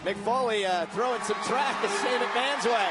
Mick Foley throwing some trash Shane McMahon's way.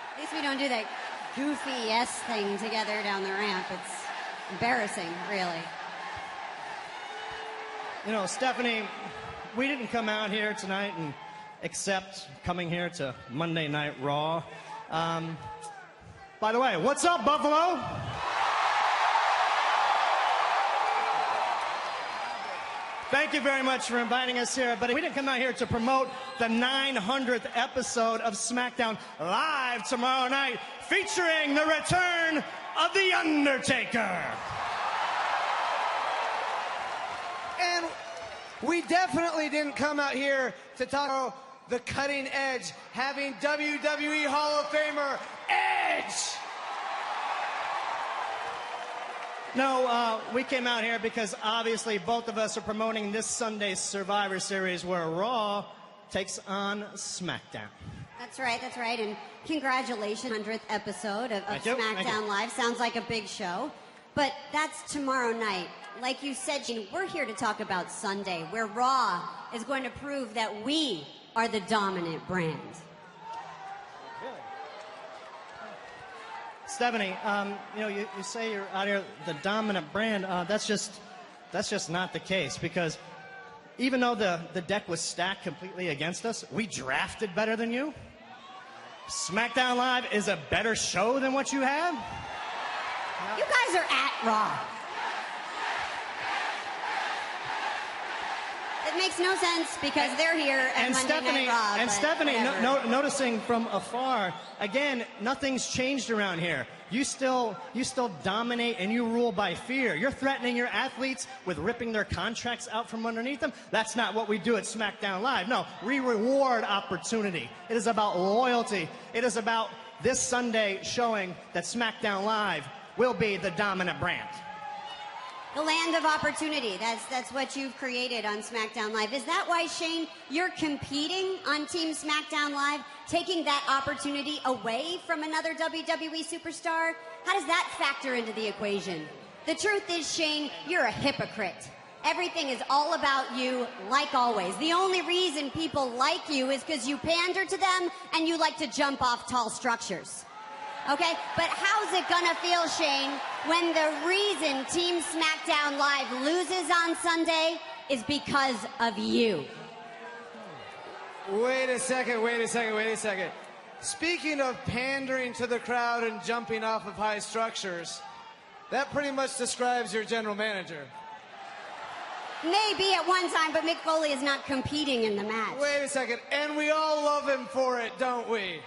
At least we don't do that goofy yes thing together down the ramp. It's embarrassing, really. You know, Stephanie, we didn't come out here tonight and accept coming here to Monday Night Raw. By the way, what's up, Buffalo? Thank you very much for inviting us here, but we didn't come out here to promote the 900th episode of SmackDown Live tomorrow night, featuring the return of The Undertaker. And we definitely didn't come out here to talk about the cutting edge, having WWE Hall of Famer Edge. No, we came out here because obviously both of us are promoting this Sunday's Survivor Series where Raw takes on SmackDown. That's right, and congratulations, 100th episode of SmackDown Live. Sounds like a big show, but that's tomorrow night. Like you said, Shane, we're here to talk about Sunday, where Raw is going to prove that we are the dominant brand. Stephanie, you know, you say you're out here the dominant brand. That's just not the case, because even though the deck was stacked completely against us, we drafted better than you. SmackDown Live is a better show than what you have. You guys are at Raw. It makes no sense because they're here at Monday Night Raw. And Stephanie, noticing from afar, again, nothing's changed around here. You still dominate and you rule by fear. You're threatening your athletes with ripping their contracts out from underneath them. That's not what we do at SmackDown Live. No, we reward opportunity. It is about loyalty. It is about this Sunday showing that SmackDown Live will be the dominant brand. The land of opportunity. That's what you've created on SmackDown Live. Is that why, Shane, you're competing on Team SmackDown Live, taking that opportunity away from another WWE superstar? How does that factor into the equation? The truth is, Shane, you're a hypocrite. Everything is all about you, like always. The only reason people like you is because you pander to them and you like to jump off tall structures. Okay, but how's it gonna feel, Shane, when the reason Team SmackDown Live loses on Sunday is because of you? Wait a second. Speaking of pandering to the crowd and jumping off of high structures, that pretty much describes your general manager. Maybe at one time, but Mick Foley is not competing in the match. Wait a second, and we all love him for it, don't we?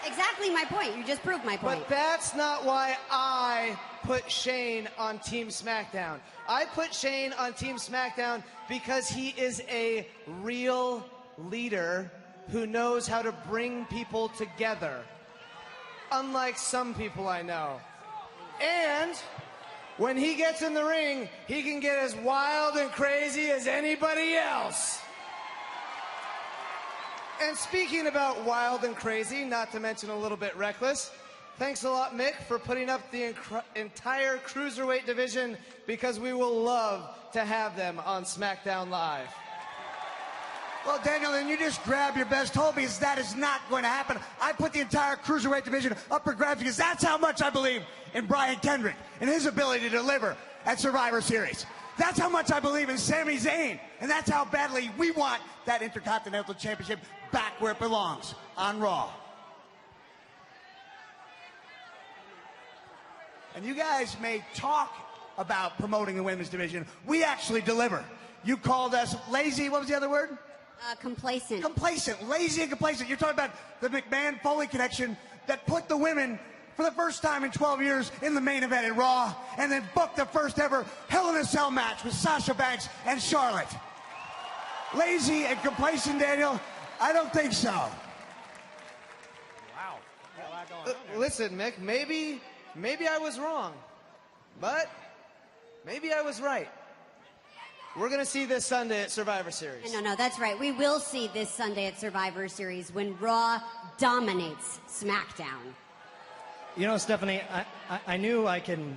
Exactly my point. You just proved my point. But that's not why I put Shane on Team SmackDown. I put Shane on Team SmackDown because he is a real leader who knows how to bring people together, unlike some people I know. And when he gets in the ring, he can get as wild and crazy as anybody else. And speaking about wild and crazy, not to mention a little bit reckless, thanks a lot, Mick, for putting up the entire cruiserweight division, because we will love to have them on SmackDown Live. Well, Daniel, then you just grab your best hold, because that is not going to happen. I put the entire cruiserweight division up for grabs because that's how much I believe in Brian Kendrick and his ability to deliver at Survivor Series. That's how much I believe in Sami Zayn, and that's how badly we want that Intercontinental Championship back where it belongs, on Raw. And you guys may talk about promoting the women's division. We actually deliver. You called us lazy. What was the other word? Complacent. Complacent. Lazy and complacent. You're talking about the McMahon-Foley connection that put the women, for the first time in 12 years, in the main event at Raw, and then booked the first ever Hell in a Cell match with Sasha Banks and Charlotte. Lazy and complacent, Daniel? I don't think so. Wow. Listen, Mick, maybe I was wrong, but maybe I was right. We're going to see this Sunday at Survivor Series. No, that's right. We will see this Sunday at Survivor Series when Raw dominates SmackDown. You know, Stephanie, I knew I can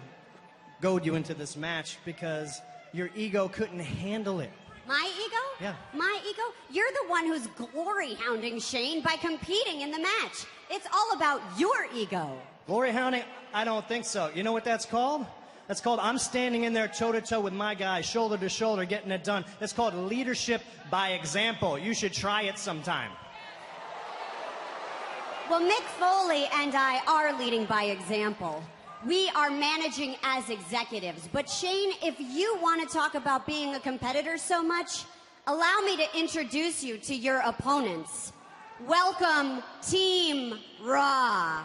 goad you into this match because your ego couldn't handle it. My ego? Yeah. My ego? You're the one who's glory hounding Shane by competing in the match. It's all about your ego. Glory hounding? I don't think so. You know what that's called? That's called I'm standing in there toe-to-toe with my guy, shoulder to shoulder, getting it done. That's called leadership by example. You should try it sometime. Well, Mick Foley and I are leading by example. We are managing as executives. But Shane, if you want to talk about being a competitor so much, allow me to introduce you to your opponents. Welcome, Team Raw.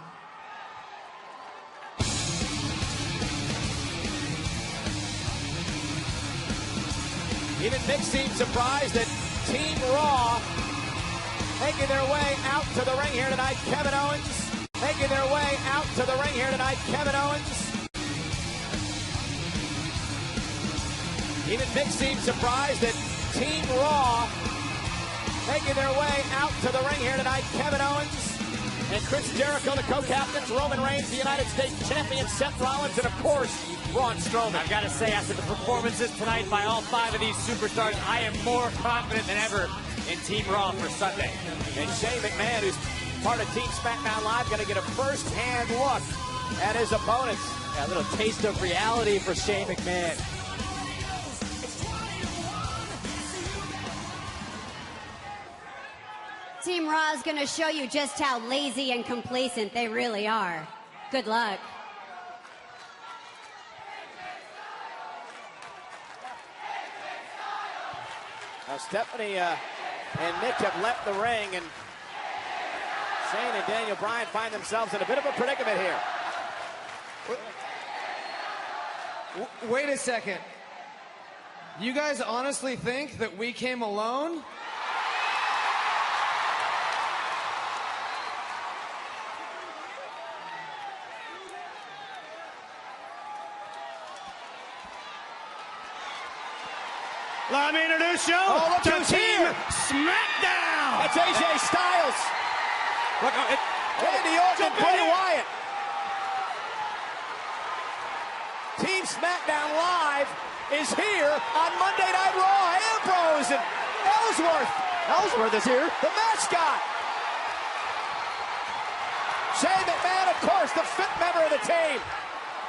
Even Mick seems surprised that Team Raw making their way out to the ring here tonight. Kevin Owens making their way out to the ring here tonight. Kevin Owens. Even Mick seems surprised that Team Raw making their way out to the ring here tonight. Kevin Owens and Chris Jericho, the co-captains. Roman Reigns, the United States champion. Seth Rollins, and of course, Braun Strowman. I've got to say, after the performances tonight by all 5 of these superstars, I am more confident than ever in Team Raw for Sunday. And Shane McMahon, who's part of Team SmackDown Live, going to get a first-hand look at his opponents. Yeah, a little taste of reality for Shane McMahon. Team Raw is going to show you just how lazy and complacent they really are. Good luck. Now Stephanie and Nick have left the ring, and Shane and Daniel Bryan find themselves in a bit of a predicament here. Wait a second. You guys honestly think that we came alone? Let me introduce you to Team SmackDown. That's AJ Styles. Look, Randy Orton, Bray Wyatt. Team SmackDown Live is here on Monday Night Raw. Ambrose and Ellsworth. Ellsworth is here. The mascot. Shane McMahon, of course, the fifth member of the team.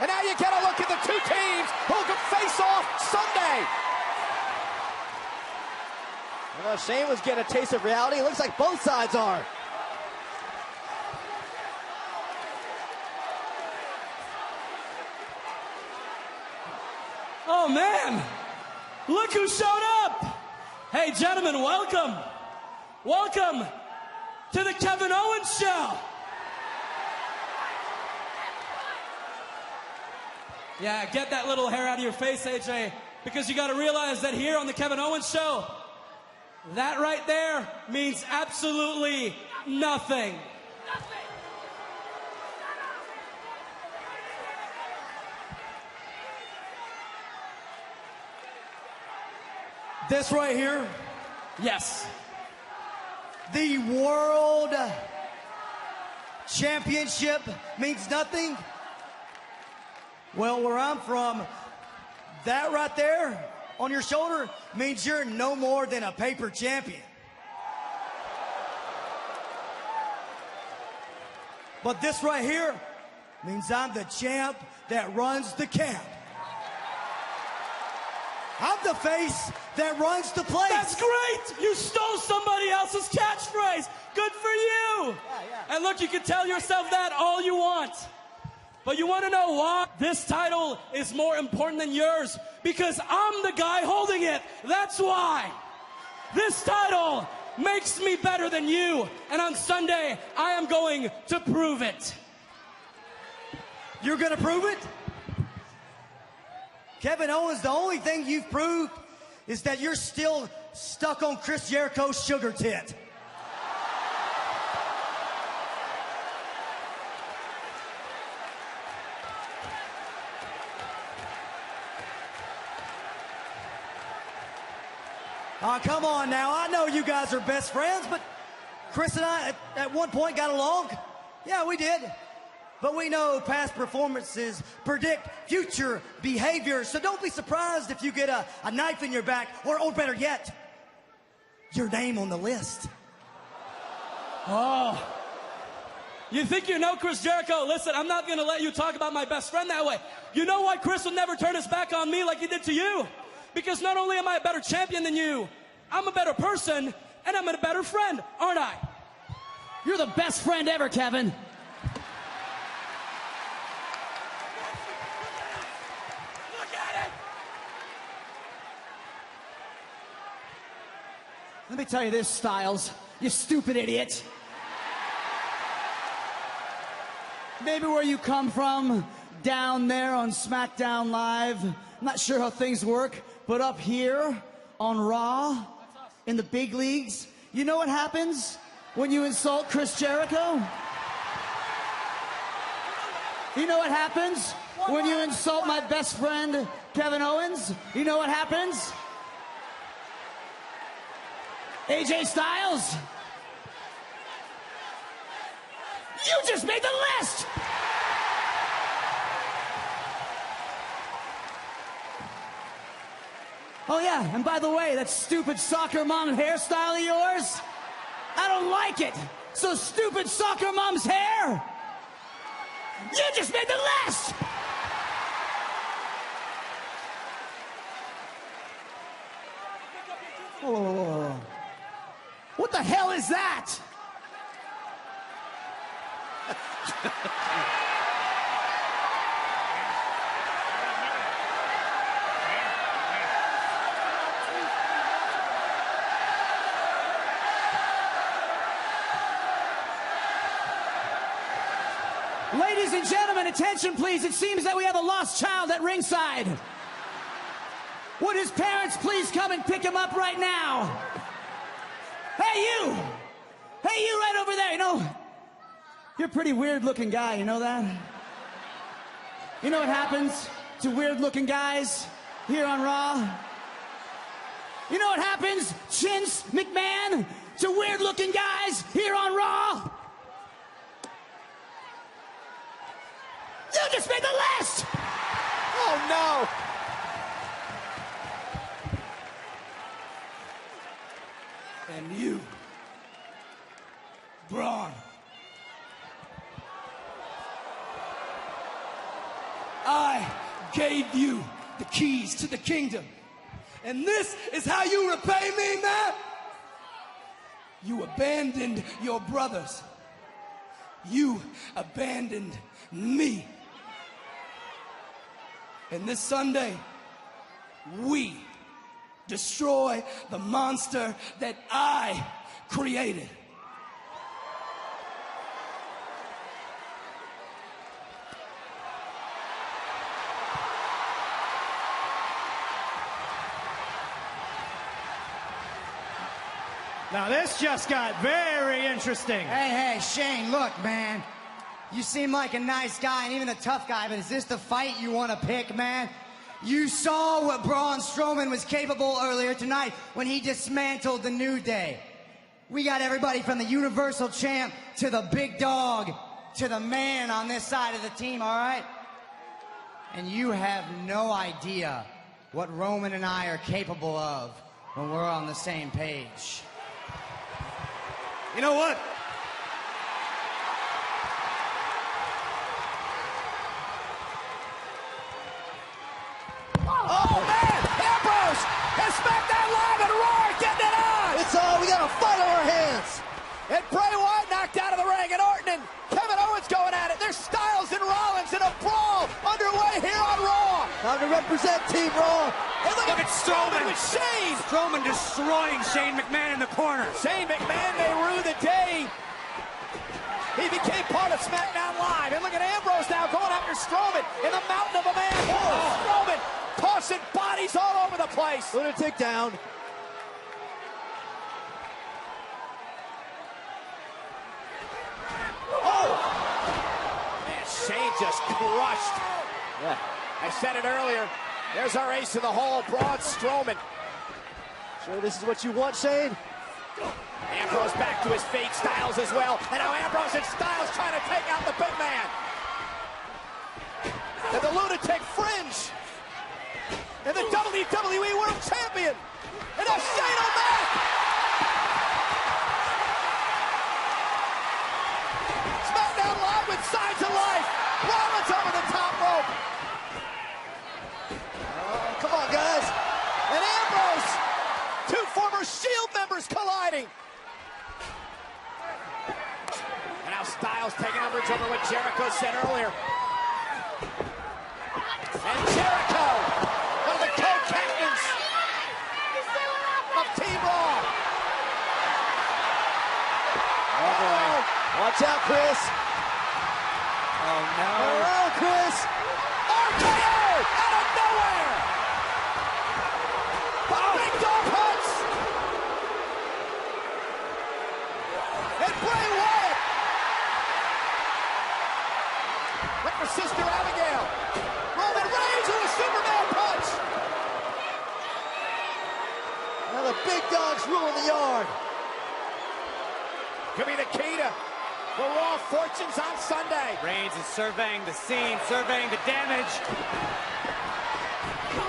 And now you get a look at the two teams who can face off Sunday. Well, Shane was getting a taste of reality. It looks like both sides are. Oh, man. Look who showed up. Hey, gentlemen, welcome. Welcome to the Kevin Owens Show. Yeah, get that little hair out of your face, AJ, because you got to realize that here on the Kevin Owens Show, that right there means absolutely nothing. This right here, yes. The World Championship means nothing? Well, where I'm from, that right there on your shoulder means you're no more than a paper champion. But this right here means I'm the champ that runs the camp. I'm the face that runs the place. That's great! You stole somebody else's catchphrase. Good for you! Yeah. And look, you can tell yourself that all you want. But you want to know why? This title is more important than yours because I'm the guy holding it. That's why. This title makes me better than you. And on Sunday, I am going to prove it. You're going to prove it? Kevin Owens, the only thing you've proved is that you're still stuck on Chris Jericho's sugar tit. Come on now. I know you guys are best friends, but Chris and I at one point got along. Yeah, we did. But we know past performances predict future behavior, so don't be surprised if you get a knife in your back, or better yet, your name on the list. Oh. You think you know Chris Jericho? Listen, I'm not going to let you talk about my best friend that way. You know why Chris will never turn his back on me like he did to you? Because not only am I a better champion than you, I'm a better person, and I'm a better friend, aren't I? You're the best friend ever, Kevin. Look at it! Let me tell you this, Styles, you stupid idiot. Maybe where you come from, down there on SmackDown Live, I'm not sure how things work, but up here on Raw, in the big leagues, you know what happens when you insult Chris Jericho? You know what happens when you insult my best friend, Kevin Owens? You know what happens? AJ Styles, you just made the list! Oh yeah, and by the way, that stupid soccer mom hairstyle of yours, I don't like it. So stupid soccer mom's hair, you just made the list! Oh, what the hell is that? Ladies and gentlemen, attention please. It seems that we have a lost child at ringside. Would his parents please come and pick him up right now? Hey you! Hey you right over there, you know, you're a pretty weird looking guy, you know that? You know what happens to weird looking guys here on Raw? You know what happens, Vince McMahon, to weird looking guys here on Raw? You just made the list! Oh, no! And you, Braun. I gave you the keys to the kingdom. And this is how you repay me, man? You abandoned your brothers. You abandoned me. And this Sunday, we destroy the monster that I created. Now this just got very interesting. Hey, Shane, look, man. You seem like a nice guy and even a tough guy, but is this the fight you want to pick, man? You saw what Braun Strowman was capable earlier tonight when he dismantled the New Day. We got everybody from the Universal Champ to the big dog to the man on this side of the team, all right? And you have no idea what Roman and I are capable of when we're on the same page. You know what? Oh, man! Ambrose! And SmackDown Live and Raw getting it on! It's we got a fight on our hands. And Bray Wyatt knocked out of the ring, and Orton and Kevin Owens going at it. There's Styles and Rollins in a a brawl underway here on Raw. Time to represent Team Raw. And look at Strowman with Shane. Strowman destroying Shane McMahon in the corner. Shane McMahon may rue the day he became part of SmackDown Live. And look at Ambrose now going after Strowman in the mountain of a man. Oh, Strowman tossing bodies all over the place. Lunatic down. Shane just crushed. Yeah. I said it earlier. There's our ace in the hole, Braun Strowman. Sure this is what you want, Shane? Ambrose back to his feet, Styles as well. And now Ambrose and Styles trying to take out the big man. And the Lunatic Fringe. And the WWE World Champion. And now Shane O'Mac. SmackDown Live with signs of life. Rollins over the top rope. Come on, guys. And Ambrose. Two former Shield members colliding. And now Styles taking umbrage over what Jericho said earlier. And Jericho, one of the co-captains of Team Raw. Oh, boy. Watch out, Chris. Oh, no. Hello, Chris. RKO out of nowhere. Big dog punch. And Bray Wyatt went for Sister Abigail. Roman Reigns with a Superman punch. Now the big dogs ruling the yard. Could be the key to the Raw fortunes on Sunday. Reigns is surveying the scene, surveying the damage.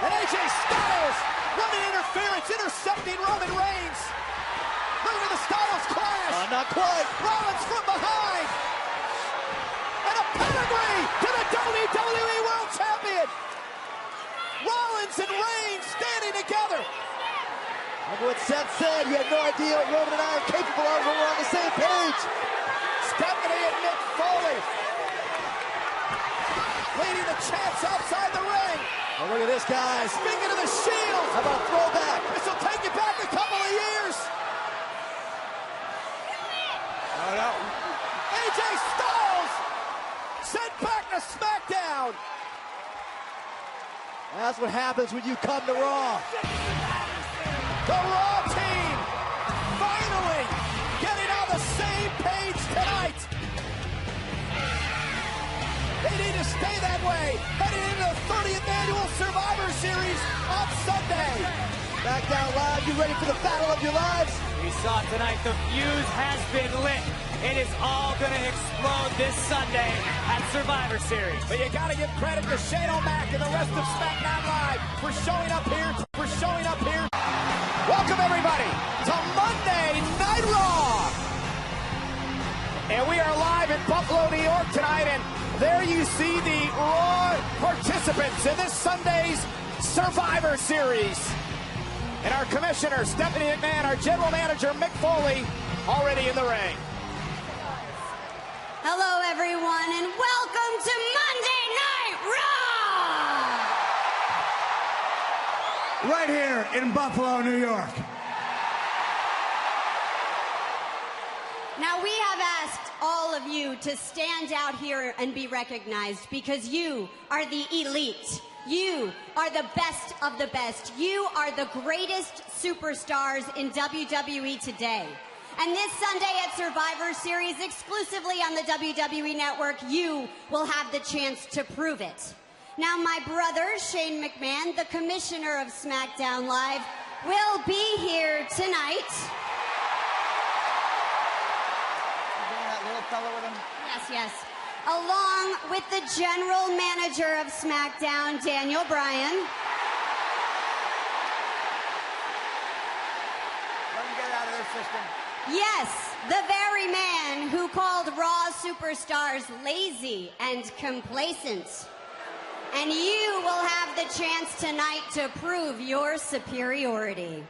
And AJ Styles running interference, intercepting Roman Reigns. Look at the Styles clash. Not quite. Rollins from behind. And a pedigree to the WWE World Champion. Rollins and Reigns standing together. Remember what Seth said? He had no idea what Roman and I are capable of when we're on the same page. Stephanie and Mick Foley leading the champs outside the ring. Oh, look at this, guys. Speaking of the Shield. How about a throwback? This will take you back a couple of years. Oh, no. AJ Styles sent back to SmackDown. That's what happens when you come to Raw. The Raw team finally getting on the same page tonight. They need to stay that way heading into the 30th annual Survivor Series on Sunday. SmackDown Live, you ready for the battle of your lives? We saw it tonight. The fuse has been lit. It is all going to explode this Sunday at Survivor Series. But you got to give credit to Shane O'Mac and the rest of SmackDown Live for showing up here. Welcome, everybody, to Monday Night Raw. And we are live in Buffalo, New York tonight. And there you see the Raw participants in this Sunday's Survivor Series. And our commissioner, Stephanie McMahon, our general manager, Mick Foley, already in the ring. Hello, everyone, and welcome to Monday Night Raw! Right here in Buffalo, New York. Now, we have asked all of you to stand out here and be recognized because you are the elite. You are the best of the best. You are the greatest superstars in WWE today. And this Sunday at Survivor Series, exclusively on the WWE Network, you will have the chance to prove it. Now, my brother, Shane McMahon, the commissioner of SmackDown Live, will be here tonight. That little fella with him? Yes. Along with the general manager of SmackDown, Daniel Bryan. Let him get out of their system. Yes, the very man who called Raw superstars lazy and complacent. And you will have the chance tonight to prove your superiority.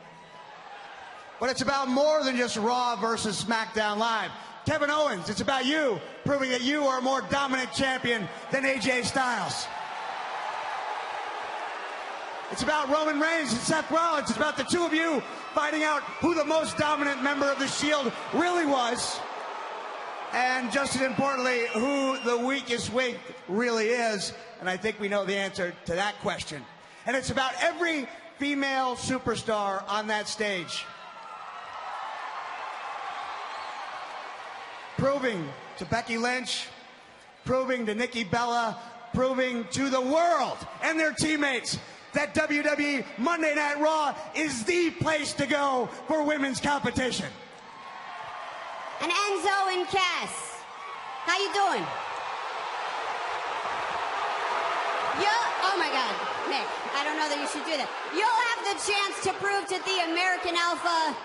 But it's about more than just Raw versus SmackDown Live. Kevin Owens. It's about you proving that you are a more dominant champion than AJ Styles. It's about Roman Reigns and Seth Rollins. It's about the two of you finding out who the most dominant member of the Shield really was. And just as importantly, who the weakest link really is. And I think we know the answer to that question. And it's about every female superstar on that stage. Proving to Becky Lynch, proving to Nikki Bella, proving to the world and their teammates that WWE Monday Night Raw is the place to go for women's competition. And Enzo and Cass, how you doing? Oh my God, Nick, I don't know that you should do that. You'll have the chance to prove to the American Alpha.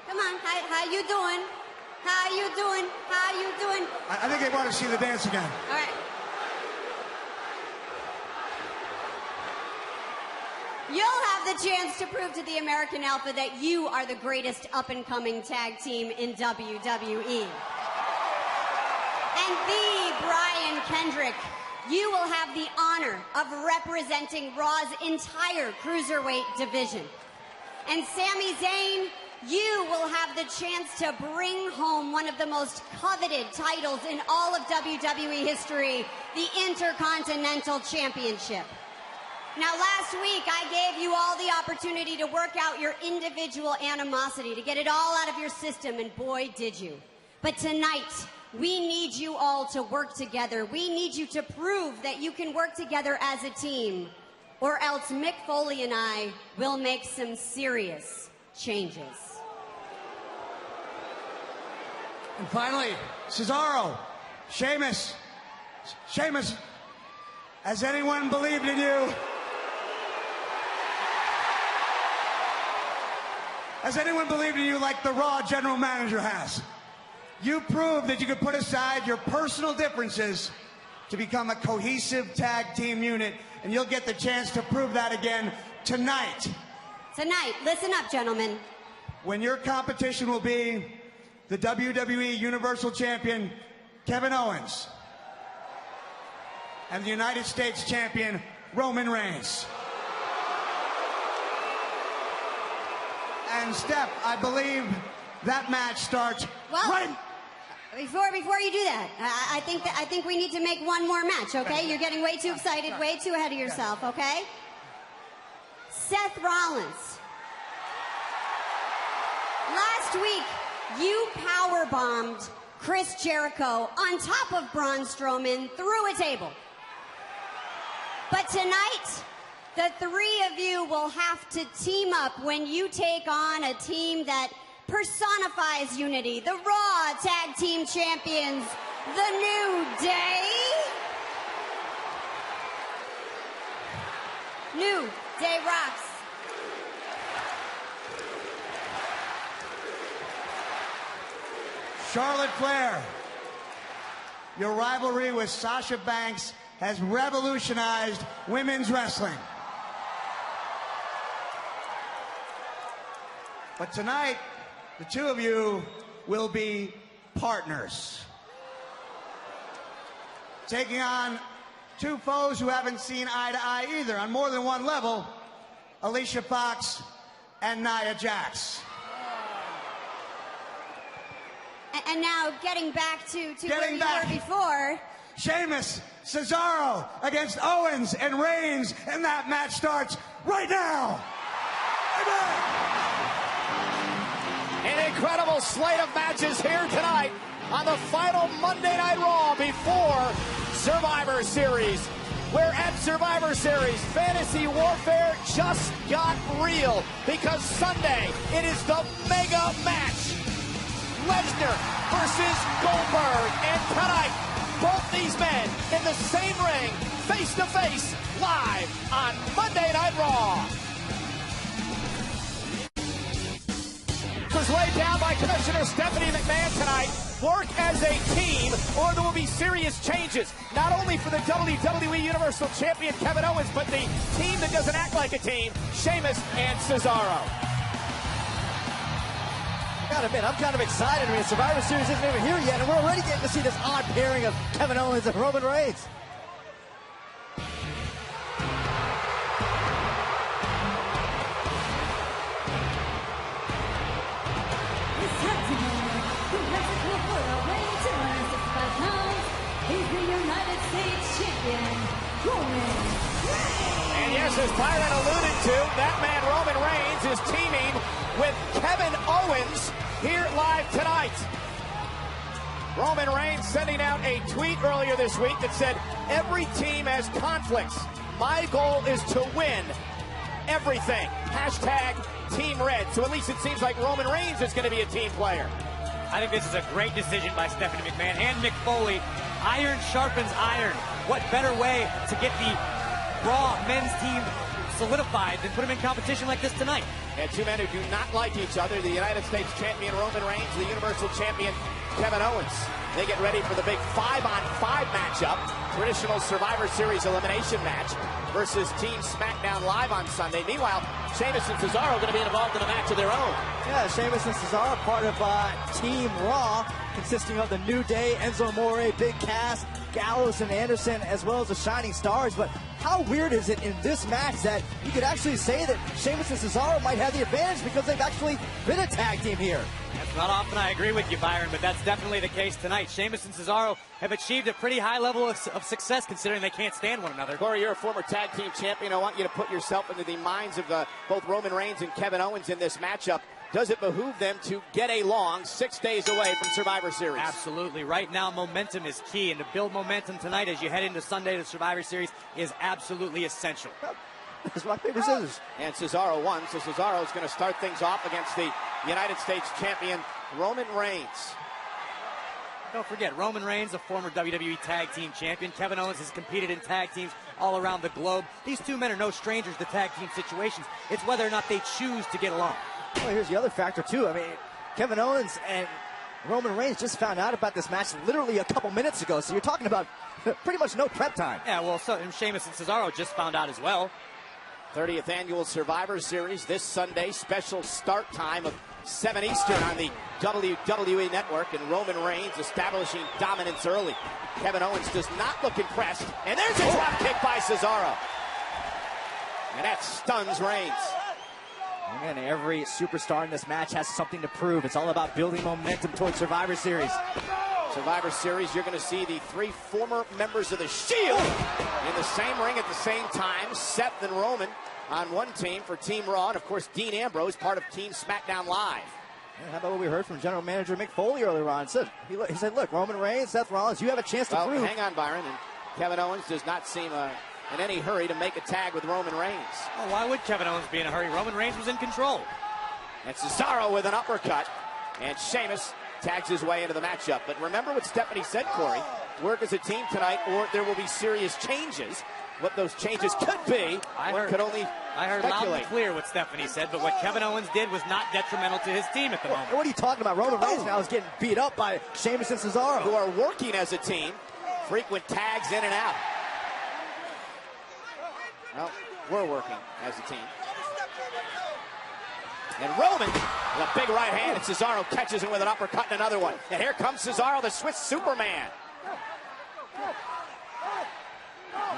Come on, how you doing? How you doing? How you doing? I think they want to see the dance again. All right. You'll have the chance to prove to the American Alpha that you are the greatest up-and-coming tag team in WWE. And the Brian Kendrick, you will have the honor of representing Raw's entire cruiserweight division. And Sami Zayn, you will have the chance to bring home one of the most coveted titles in all of WWE history, the Intercontinental Championship. Now, last week, I gave you all the opportunity to work out your individual animosity, to get it all out of your system, and boy, did you. But tonight, we need you all to work together. We need you to prove that you can work together as a team, or else Mick Foley and I will make some serious changes. And finally, Cesaro, Sheamus, has anyone believed in you? Has anyone believed in you like the Raw general manager has? You proved that you could put aside your personal differences to become a cohesive tag team unit, and you'll get the chance to prove that again tonight. Tonight, listen up, gentlemen. When your competition will be the WWE Universal Champion, Kevin Owens, and the United States Champion, Roman Reigns. And Steph, I believe that match starts right. Before you do that, I think we need to make one more match, okay? You're getting way too excited, way too ahead of yourself, okay? Seth Rollins. Last week, you powerbombed Chris Jericho on top of Braun Strowman through a table. But tonight, the three of you will have to team up when you take on a team that personifies unity. The Raw Tag Team Champions, The New Day. New Day rocks. Charlotte Flair, your rivalry with Sasha Banks has revolutionized women's wrestling. But tonight, the two of you will be partners. Taking on two foes who haven't seen eye to eye either on more than one level, Alicia Fox and Nia Jax. And now, getting back to where you were before. Sheamus, Cesaro against Owens and Reigns, and that match starts right now. An incredible slate of matches here tonight on the final Monday Night Raw before Survivor Series. We're at Survivor Series. Fantasy warfare just got real because Sunday it is the mega match. Lesnar versus Goldberg. And tonight, both these men in the same ring, face to face, live on Monday Night Raw. Was laid down by Commissioner Stephanie McMahon tonight. Work as a team, or there will be serious changes, not only for the WWE Universal Champion Kevin Owens, but the team that doesn't act like a team, Sheamus and Cesaro. Yeah, gotta admit, I'm kind of excited. I mean, Survivor Series isn't even here yet, and we're already getting to see this odd pairing of Kevin Owens and Roman Reigns. He's the United States champion, Roman Reigns. And yes, as Byron alluded to, that man Roman Reigns is teaming with Kevin Owens here live tonight. Roman Reigns sending out a tweet earlier this week that said, every team has conflicts. My goal is to win everything. Hashtag Team Red. So at least it seems like Roman Reigns is going to be a team player. I think this is a great decision by Stephanie McMahon and Mick Foley. Iron sharpens iron. What better way to get the Raw men's team solidified than put them in competition like this tonight? And two men who do not like each other, the United States champion Roman Reigns, the Universal champion Kevin Owens. They get ready for the big 5-on-5 matchup, traditional Survivor Series elimination match versus Team SmackDown Live on Sunday. Meanwhile, Sheamus and Cesaro are going to be involved in a match of their own. Yeah, Sheamus and Cesaro, part of Team Raw, consisting of the New Day, Enzo Amore, Big Cass, Gallows and Anderson, as well as the Shining Stars. But how weird is it in this match that you could actually say that Sheamus and Cesaro might have the advantage because they've actually been a tag team here? That's not often I agree with you, Byron, but that's definitely the case tonight. Sheamus and Cesaro have achieved a pretty high level of success considering they can't stand one another. Corey, you're a former tag team champion. I want you to put yourself into the minds of both Roman Reigns and Kevin Owens in this matchup. Does it behoove them to get along 6 days away from Survivor Series? Absolutely. Right now, momentum is key, and to build momentum tonight as you head into Sunday to Survivor Series is absolutely essential. It's rock, paper, scissors. And Cesaro won, so Cesaro is going to start things off against the United States champion Roman Reigns. Don't forget, Roman Reigns, a former WWE Tag Team Champion. Kevin Owens has competed in tag teams all around the globe. These two men are no strangers to tag team situations. It's whether or not they choose to get along. Well, here's the other factor, too. I mean, Kevin Owens and Roman Reigns just found out about this match literally a couple minutes ago, so you're talking about pretty much no prep time. Yeah, well, so Sheamus and Cesaro just found out as well. 30th Annual Survivor Series this Sunday, special start time of 7 Eastern on the WWE Network, and Roman Reigns establishing dominance early. Kevin Owens does not look impressed, and there's a drop kick by Cesaro. And that stuns Reigns. And every superstar in this match has something to prove. It's all about building momentum towards Survivor Series. Survivor Series, you're going to see the three former members of the Shield in the same ring at the same time. Seth and Roman on one team for Team Raw, and of course Dean Ambrose, part of Team SmackDown Live. How about what we heard from General Manager Mick Foley earlier on? He said, look, Roman Reigns, Seth Rollins, you have a chance to prove. Hang on, Byron. And Kevin Owens does not seem in any hurry to make a tag with Roman Reigns. Well, why would Kevin Owens be in a hurry? Roman Reigns was in control. And Cesaro with an uppercut. And Sheamus tags his way into the matchup. But remember what Stephanie said, Corey. Work as a team tonight, or there will be serious changes. What those changes could be, I heard loud and clear what Stephanie said, but what Kevin Owens did was not detrimental to his team at the moment. What are you talking about? Roman Reigns now is getting beat up by Sheamus and Cesaro, who are working as a team. Frequent tags in and out. Well, we're working as a team. And Roman with a big right hand, and Cesaro catches him with an uppercut and another one. And here comes Cesaro, the Swiss Superman.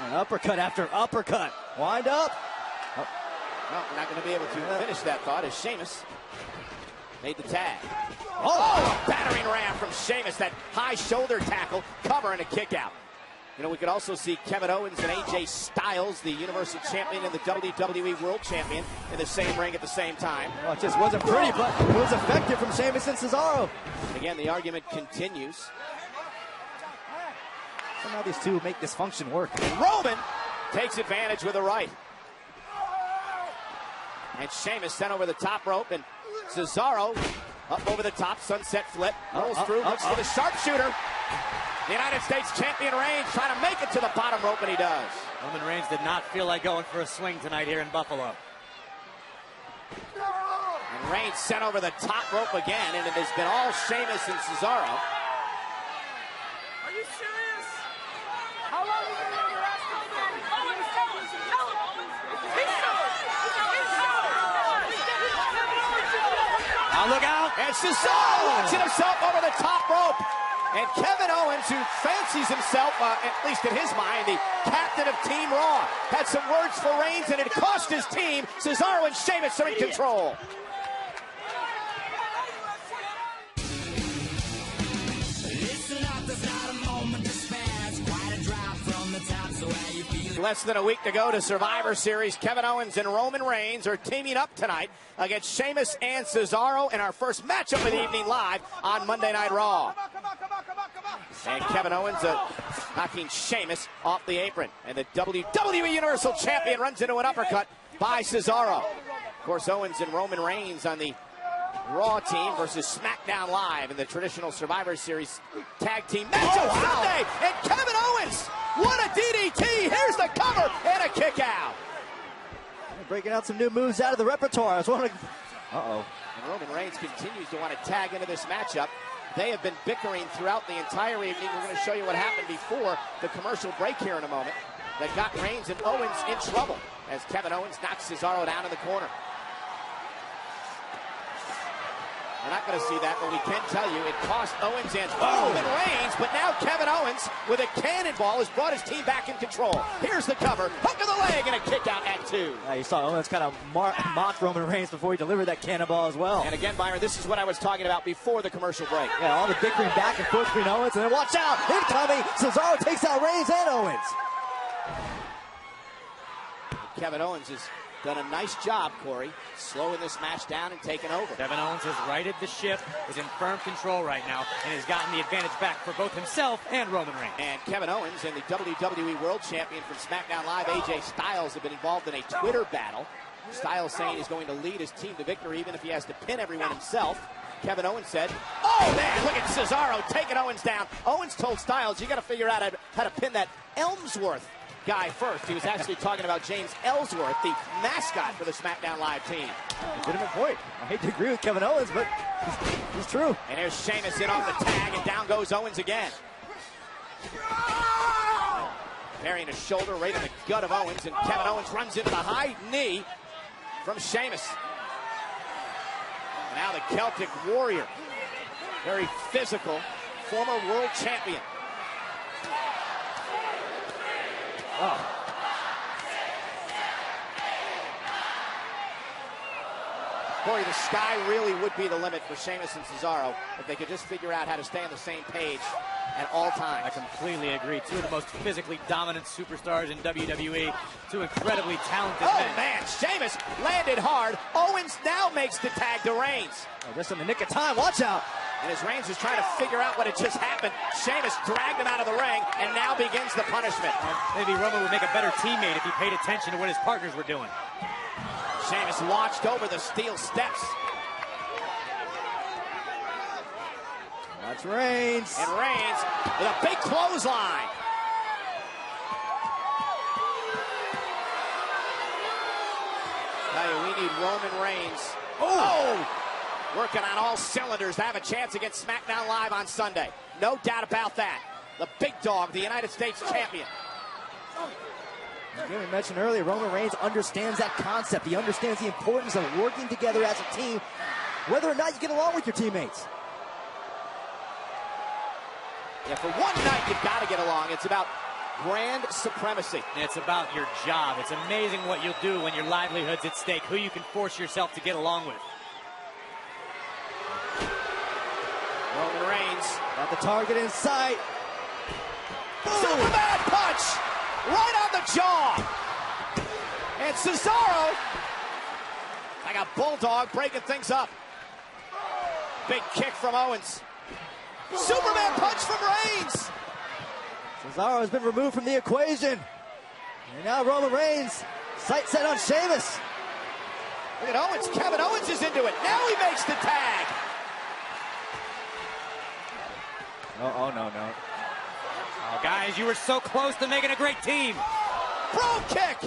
And uppercut after uppercut. Wind up. Oh. Well, we're not going to be able to finish that thought as Sheamus made the tag. Oh, a battering ram from Sheamus. That high shoulder tackle, cover, and a kick out. You know, we could also see Kevin Owens and AJ Styles, the Universal Champion and the WWE World Champion, in the same ring at the same time. Well, it just wasn't pretty, but it was effective from Sheamus and Cesaro. Again, the argument continues. Somehow these two make this function work. Roman takes advantage with a right. And Sheamus sent over the top rope, and Cesaro up over the top, sunset flip, rolls through, looks for the sharpshooter. The United States champion Reigns trying to make it to the bottom rope, and he does. Roman Reigns did not feel like going for a swing tonight here in Buffalo. And Reigns sent over the top rope again, and it has been all Sheamus and Cesaro. Are you serious? How long are you going to last? Owens, tell him. Tell him. Oh, look out. And Cesaro launching himself over the top rope. And Kevin Owens, who fancies himself, at least in his mind, the captain of Team Raw, had some words for Reigns, and it cost his team. Cesaro and Sheamus are in control. Less than a week to go to Survivor Series. Kevin Owens and Roman Reigns are teaming up tonight against Sheamus and Cesaro in our first matchup of the evening live on Monday Night Raw. And Kevin Owens knocking Sheamus off the apron. And the WWE Universal Champion runs into an uppercut by Cesaro. Of course, Owens and Roman Reigns on the Raw team versus SmackDown Live in the traditional Survivor Series tag team matchup Sunday. And Kevin Owens, what a DDT! Here's the cover and a kick out. Breaking out some new moves out of the repertoire. I was wondering. Uh-oh. And Roman Reigns continues to want to tag into this matchup. They have been bickering throughout the entire evening. We're going to show you what happened before the commercial break here in a moment that got Reigns and Owens in trouble as Kevin Owens knocks Cesaro down in the corner. We're not going to see that, but we can tell you it cost Owens and Roman Reigns, but now Kevin Owens with a cannonball has brought his team back in control. Here's the cover, hook of the leg, and a kick out at 2. Yeah, you saw Owens kind of mocked Roman Reigns before he delivered that cannonball as well. And again, Byron, this is what I was talking about before the commercial break. Yeah, all the bickering back and forth between Owens, and then watch out, incoming, Cesaro takes out Reigns and Owens. Kevin Owens has done a nice job, Corey, slowing this match down and taking over. Kevin Owens has righted the ship, is in firm control right now, and has gotten the advantage back for both himself and Roman Reigns. And Kevin Owens and the WWE World Champion from SmackDown Live, AJ Styles, have been involved in a Twitter battle. Styles saying he's going to lead his team to victory even if he has to pin everyone himself. Kevin Owens said, oh man, look at Cesaro taking Owens down. Owens told Styles, you got to figure out how to pin that Elmsworth guy first. He was actually talking about James Ellsworth, the mascot for the SmackDown Live team. Legitimate point. I hate to agree with Kevin Owens, but he's true. And here's Sheamus in off the tag, and down goes Owens again. Burying a shoulder right in the gut of Owens, and Kevin Owens runs into the high knee from Sheamus. And now the Celtic Warrior, very physical, former world champion. Oh. Corey, the sky really would be the limit for Sheamus and Cesaro if they could just figure out how to stay on the same page at all times. I completely agree. Two of the most physically dominant superstars in WWE. Two incredibly talented men. Oh, man. Sheamus landed hard. Owens now makes the tag to Reigns. Oh, just in the nick of time. Watch out. And as Reigns is trying to figure out what had just happened, Sheamus dragged him out of the ring and now begins the punishment. Maybe Roman would make a better teammate if he paid attention to what his partners were doing. Sheamus watched over the steel steps. That's Reigns. And Reigns with a big clothesline. Tell you, we need Roman Reigns. Oh! Working on all cylinders to have a chance against SmackDown Live on Sunday. No doubt about that. The big dog, the United States champion. As Gary mentioned earlier, Roman Reigns understands that concept. He understands the importance of working together as a team, whether or not you get along with your teammates. Yeah, for one night, you've got to get along. It's about brand supremacy. It's about your job. It's amazing what you'll do when your livelihood's at stake, who you can force yourself to get along with. Roman Reigns got the target in sight. Superman punch right on the jaw. And Cesaro, like a bulldog, breaking things up. Big kick from Owens. Superman punch from Reigns. Cesaro has been removed from the equation. And now Roman Reigns, sight set on Sheamus. Look at Owens. Kevin Owens is into it. Now he makes the tag. Oh, no. Oh, guys, you were so close to making a great team. Pro kick.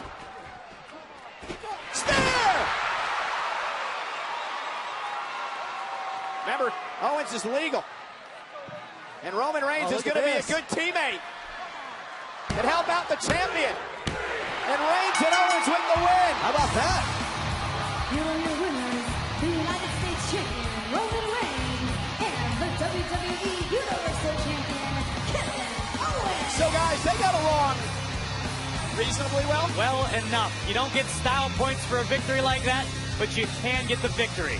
Spear. Remember, Owens is legal. And Roman Reigns is going to be a good teammate. And help out the champion. And Reigns and Owens with the win. How about that? Your winners, the United States champion, they got along reasonably well? Well enough. You don't get style points for a victory like that, but you can get the victory.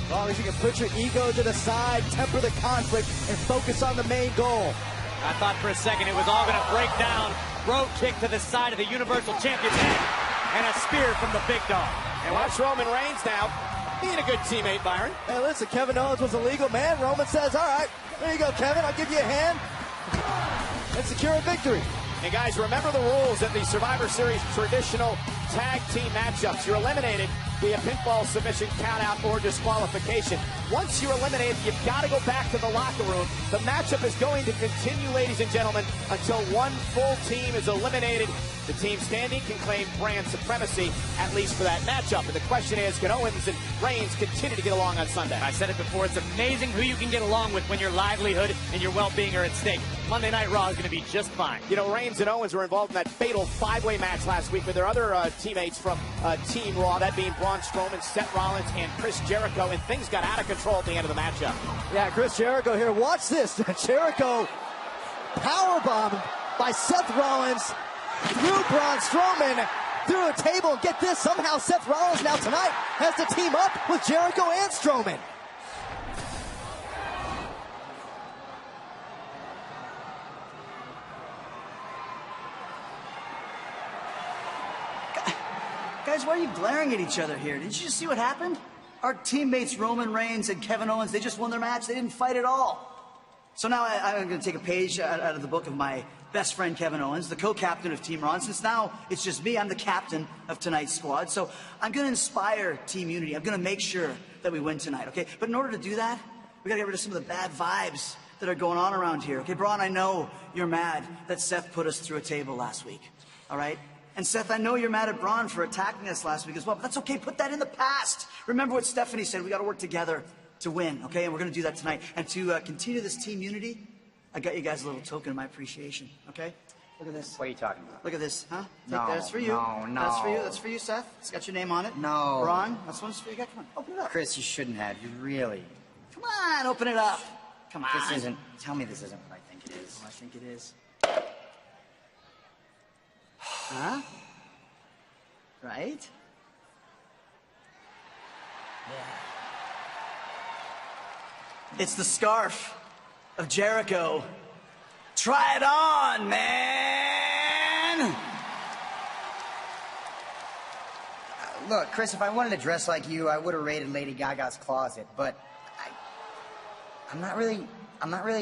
As long as you can put your ego to the side, temper the conflict, and focus on the main goal. I thought for a second it was all going to break down. Brogue kick to the side of the Universal Champion's head, and a spear from the big dog. And watch Roman Reigns now being a good teammate, Byron. Hey, listen, Kevin Owens was a legal man. Roman says, all right, there you go, Kevin. I'll give you a hand and secure a victory. And guys, remember the rules of the Survivor Series traditional tag team matchups. You're eliminated via pinfall, submission, countout, or disqualification. Once you're eliminated, you've got to go back to the locker room. The matchup is going to continue, ladies and gentlemen, until one full team is eliminated. The team standing can claim brand supremacy, at least for that matchup. And the question is, can Owens and Reigns continue to get along on Sunday? I said it before, it's amazing who you can get along with when your livelihood and your well-being are at stake. Monday Night Raw is going to be just fine. You know, Reigns and Owens were involved in that fatal five-way match last week with their other teammates from Team Raw, that being Braun Strowman, Seth Rollins, and Chris Jericho, and things got out of control at the end of the matchup. Yeah, Chris Jericho here. Watch this. Jericho powerbombed by Seth Rollins through Braun Strowman through a table. And get this, somehow Seth Rollins now tonight has to team up with Jericho and Strowman. Guys, why are you glaring at each other here? Did you just see what happened? Our teammates Roman Reigns and Kevin Owens, they just won their match. They didn't fight at all. So now I'm going to take a page out of the book of my best friend Kevin Owens, the co-captain of Team Raw. And since now it's just me, I'm the captain of tonight's squad. So I'm going to inspire team unity. I'm going to make sure that we win tonight, okay? But in order to do that, we got to get rid of some of the bad vibes that are going on around here. Okay, Braun, I know you're mad that Seth put us through a table last week, all right? And Seth, I know you're mad at Braun for attacking us last week as well, but that's okay. Put that in the past. Remember what Stephanie said. We got to work together to win, okay? And we're going to do that tonight. And to continue this team unity, I got you guys a little token of my appreciation, okay? Look at this. What are you talking about? Look at this, huh? No, Take that. That's for you. no. That's for you. That's for you, Seth. It's got your name on it. No. Braun, that's one for you. Come on, open it up. Chris, you shouldn't have. You really. Come on, open it up. Come on. This isn't. Tell me this isn't what I think it is. I think it is. Huh? Right? Yeah. It's the scarf of Jericho. Try it on, man! Look, Chris, if I wanted to dress like you, I would have raided Lady Gaga's closet, but I'm not really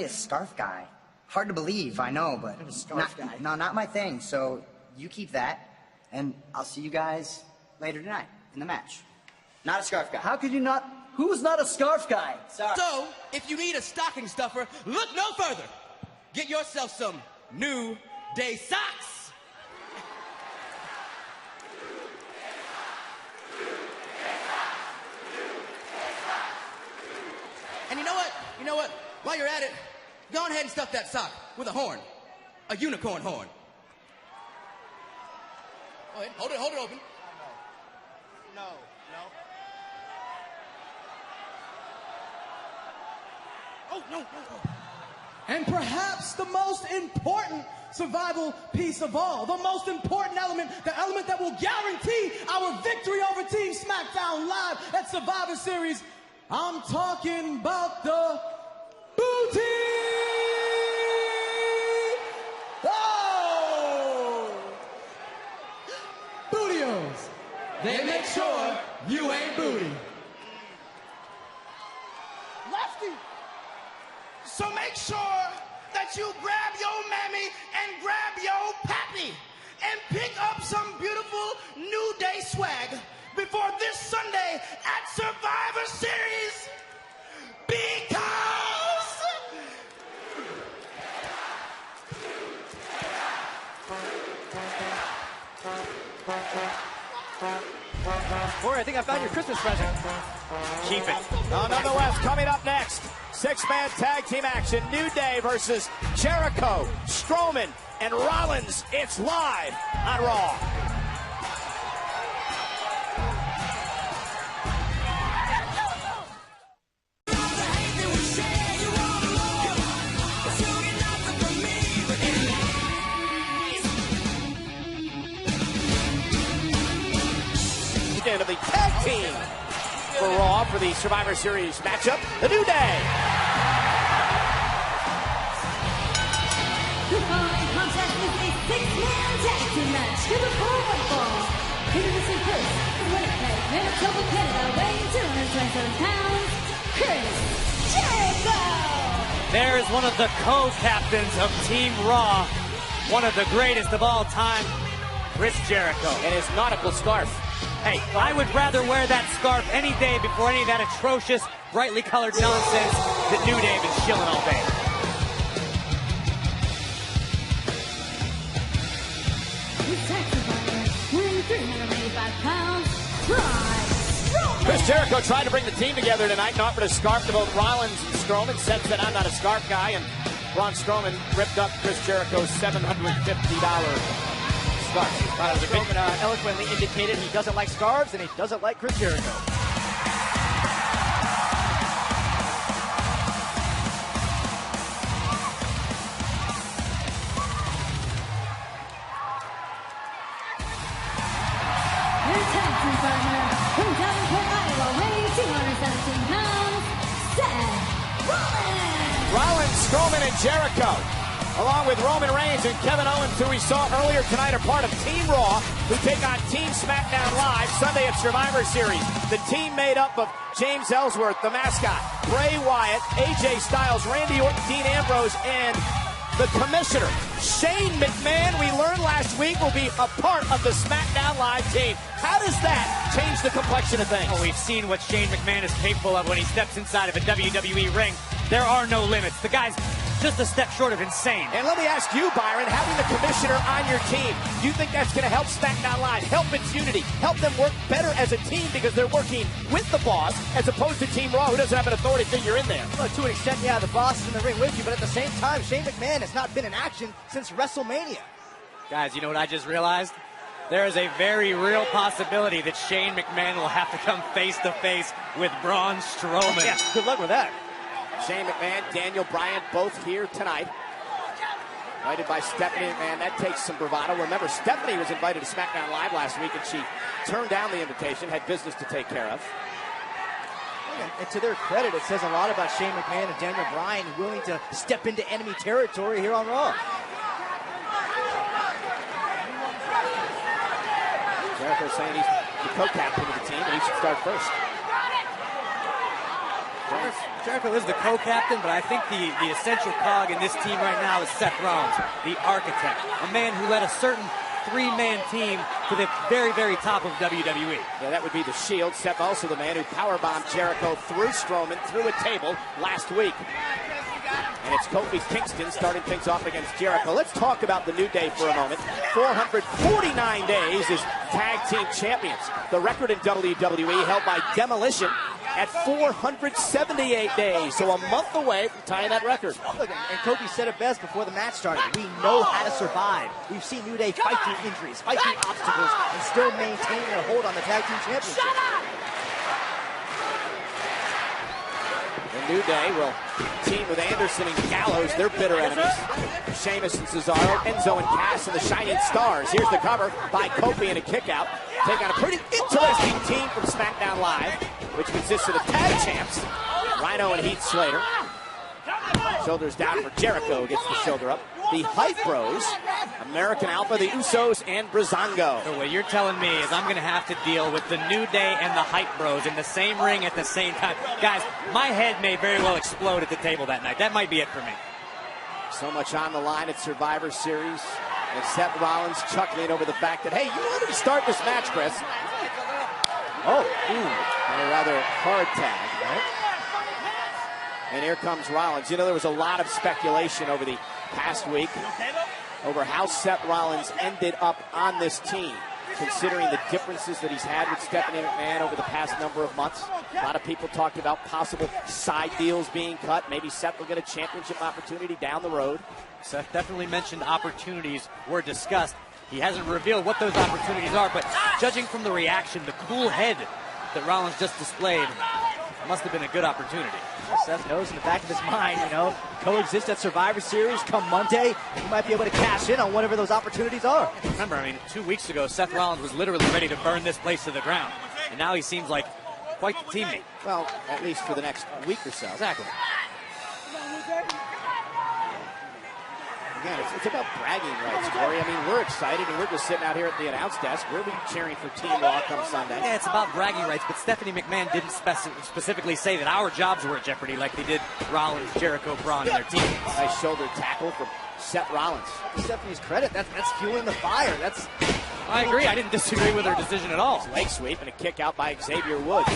a scarf guy. Hard to believe, I know, but You're a scarf guy. No, not my thing. So you keep that, and I'll see you guys later tonight in the match. Not a scarf guy. How could you not? Who's not a scarf guy? Sorry. So, if you need a stocking stuffer, look no further. Get yourself some New Day socks. And you know what? You know what? While you're at it, go ahead and stuff that sock with a horn. A unicorn horn. Go ahead, hold it open. No. Oh, no. And perhaps the most important survival piece of all, the most important element, the element that will guarantee our victory over Team SmackDown Live at Survivor Series. I'm talking about the booty! Oh! Bootios! They make sure you ain't booty. Lefty! So make sure that you grab your mammy and grab your pappy and pick up some beautiful New Day swag before this Sunday at Survivor Series, because Corey, I think I found your Christmas present. Keep it. Nonetheless, coming up next, six-man tag team action. New Day versus Jericho, Strowman, and Rollins. It's live on Raw. team for Raw for the Survivor Series matchup, The New Day. The following contest is a six-man tag team match for the 4 white balls. Introducing first, from Winnipeg, Manitoba, Canada, weighing 227 pounds, Chris Jericho. There is one of the co-captains of Team Raw, one of the greatest of all time, Chris Jericho. And his nautical scarf. Hey, I would rather wear that scarf any day before any of that atrocious, brightly colored nonsense that New Day have been shilling all day. Weighing 385 pounds, Braun Strowman. Chris Jericho tried to bring the team together tonight and offered a scarf to both Rollins and Strowman. Said that I'm not a scarf guy, and Braun Strowman ripped up Chris Jericho's $750 scarf. Strowman eloquently indicated he doesn't like scarves and he doesn't like Chris Jericho. Your tag team partner, from Davenport, Iowa, weighing 217 pounds, Seth Rollins. Rollins, Strowman, and Jericho, along with Roman Reigns and Kevin Owens, who we saw earlier tonight, are part of Team Raw, who take on Team SmackDown Live Sunday at Survivor Series. The team made up of James Ellsworth, the mascot, Bray Wyatt, AJ Styles, Randy Orton, Dean Ambrose, and the commissioner, Shane McMahon, we learned last week, will be a part of the SmackDown Live team. How does that change the complexion of things? Oh, we've seen what Shane McMahon is capable of when he steps inside of a WWE ring. There are no limits. The guy's just a step short of insane. And let me ask you, Byron, having the commissioner on your team, do you think that's going to help SmackDown Live, help its unity, help them work better as a team because they're working with the boss as opposed to Team Raw, who doesn't have an authority figure in there? Well, to an extent, yeah, the boss is in the ring with you, but at the same time, Shane McMahon has not been in action since WrestleMania. Guys, you know what I just realized? There is a very real possibility that Shane McMahon will have to come face-to-face with Braun Strowman. Yeah, good luck with that. Shane McMahon, Daniel Bryan, both here tonight. Invited by Stephanie McMahon. That takes some bravado. Remember, Stephanie was invited to SmackDown Live last week, and she turned down the invitation, had business to take care of. And to their credit, it says a lot about Shane McMahon and Daniel Bryan willing to step into enemy territory here on Raw. Jericho saying he's the co-captain of the team, and he should start first. Jericho is the co-captain, but I think the essential cog in this team right now is Seth Rollins, the architect, a man who led a certain three-man team to the very, very top of WWE. Yeah, that would be the Shield. Seth also the man who powerbombed Jericho through Strowman, through a table last week. And it's Kofi Kingston starting things off against Jericho. Let's talk about the New Day for a moment. 449 days as tag team champions. The record in WWE held by Demolition at 478 days, so a month away from tying that record. Look, and Kofi said it best before the match started. We know how to survive. We've seen New Day fight through injuries, fight through obstacles, and still maintain their hold on the tag team championship. The New Day will team with Anderson and Gallows, their bitter enemies. Sheamus and Cesaro, Enzo and Cass, and the Shining Stars. Here's the cover by Kofi and a kick out. Take on a pretty interesting team from SmackDown Live, which consists of the tag champs, Rhino and Heath Slater. Shoulders down for Jericho, gets the shoulder up. The Hype Bros, American Alpha, the Usos, and Breezango. So what you're telling me is I'm going to have to deal with the New Day and the Hype Bros in the same ring at the same time. Guys, my head may very well explode at the table that night. That might be it for me. So much on the line at Survivor Series. And Seth Rollins chuckling over the fact that, hey, you wanted to start this match, Chris. Oh, and a rather hard tag, right? And here comes Rollins. You know, there was a lot of speculation over the past week over how Seth Rollins ended up on this team, considering the differences that he's had with Stephanie McMahon over the past number of months. A lot of people talked about possible side deals being cut. Maybe Seth will get a championship opportunity down the road. Seth definitely mentioned opportunities were discussed. He hasn't revealed what those opportunities are, but judging from the reaction, the cool head that Rollins just displayed, must have been a good opportunity. Seth knows in the back of his mind, you know, coexist at Survivor Series come Monday. He might be able to cash in on whatever those opportunities are. Remember, I mean, 2 weeks ago, Seth Rollins was literally ready to burn this place to the ground. And now he seems like quite the teammate. Well, at least for the next week or so. Exactly. Again, it's about bragging rights, Corey. I mean, we're excited, and we're just sitting out here at the announce desk. We'll be cheering for Team Raw come Sunday. Yeah, it's about bragging rights, but Stephanie McMahon didn't specifically say that our jobs were at jeopardy like they did Rollins, Jericho, Braun, and their team. Nice shoulder tackle from Seth Rollins. Stephanie's credit, that's fueling the fire. I agree. I didn't disagree with her decision at all. Leg sweep and a kick out by Xavier Woods.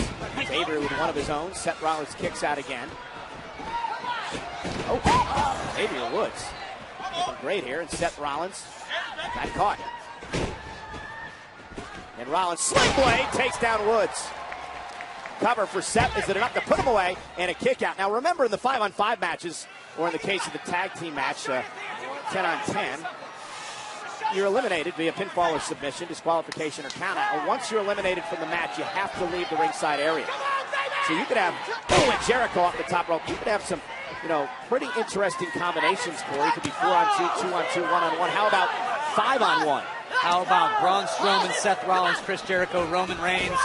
Xavier with one of his own. Seth Rollins kicks out again. Oh, Xavier Woods. Looking great here, and Seth Rollins got caught. And Rollins, sling blade, takes down Woods. Cover for Seth. Is it enough to put him away? And a kick out. Now remember, in the 5-on-5 matches, or in the case of the tag team match, 10-on-10, you're eliminated via pinfall or submission, disqualification, or countout. And once you're eliminated from the match, you have to leave the ringside area. So you could have Jericho off the top rope. You could have some, pretty interesting combinations, Corey. It could be 4-on-2, 2-on-2, 1-on-1. How about 5-on-1? How about Braun Strowman, Seth Rollins, Chris Jericho, Roman Reigns,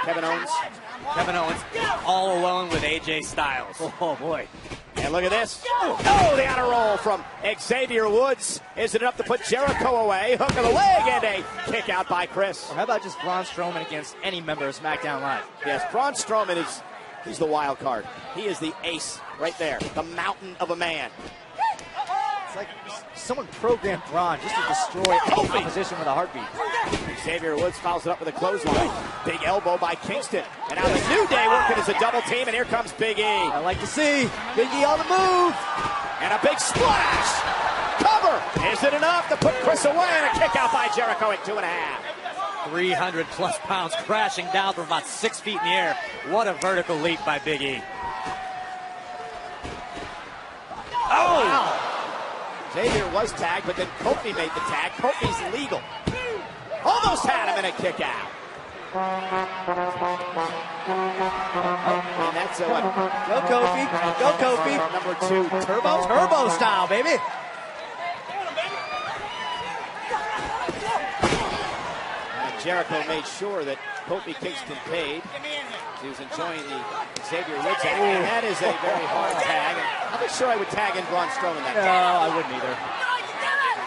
Kevin Owens, all alone with AJ Styles. Oh, boy. And look at this. Oh, the honor roll from Xavier Woods. Is it enough to put Jericho away? Hook of the leg and a kick out by Chris. Or how about just Braun Strowman against any member of SmackDown Live? Yes, Braun Strowman he's the wild card. He is the ace right there, the mountain of a man. It's like someone programmed Braun just to destroy any opposition with a heartbeat. Xavier Woods follows it up with a clothesline. Big elbow by Kingston. And now the New Day working as a double team, and here comes Big E. I like to see Big E on the move. And a big splash. Cover. Is it enough to put Chris away? And a kick out by Jericho at 2.5. 300-plus pounds crashing down from about 6 feet in the air. What a vertical leap by Big E. Oh! Wow. Xavier was tagged, but then Kofi made the tag. Kofi's legal. Almost had him in a kick out. And that's what? Go Kofi. Go Kofi. Number 2, Turbo. Turbo style, baby. And Jericho made sure that Kofi Kingston paid. He was enjoying the Xavier Woods tag. And that is a very hard tag. I'm not sure I would tag in Braun Strowman that time. No, I wouldn't either.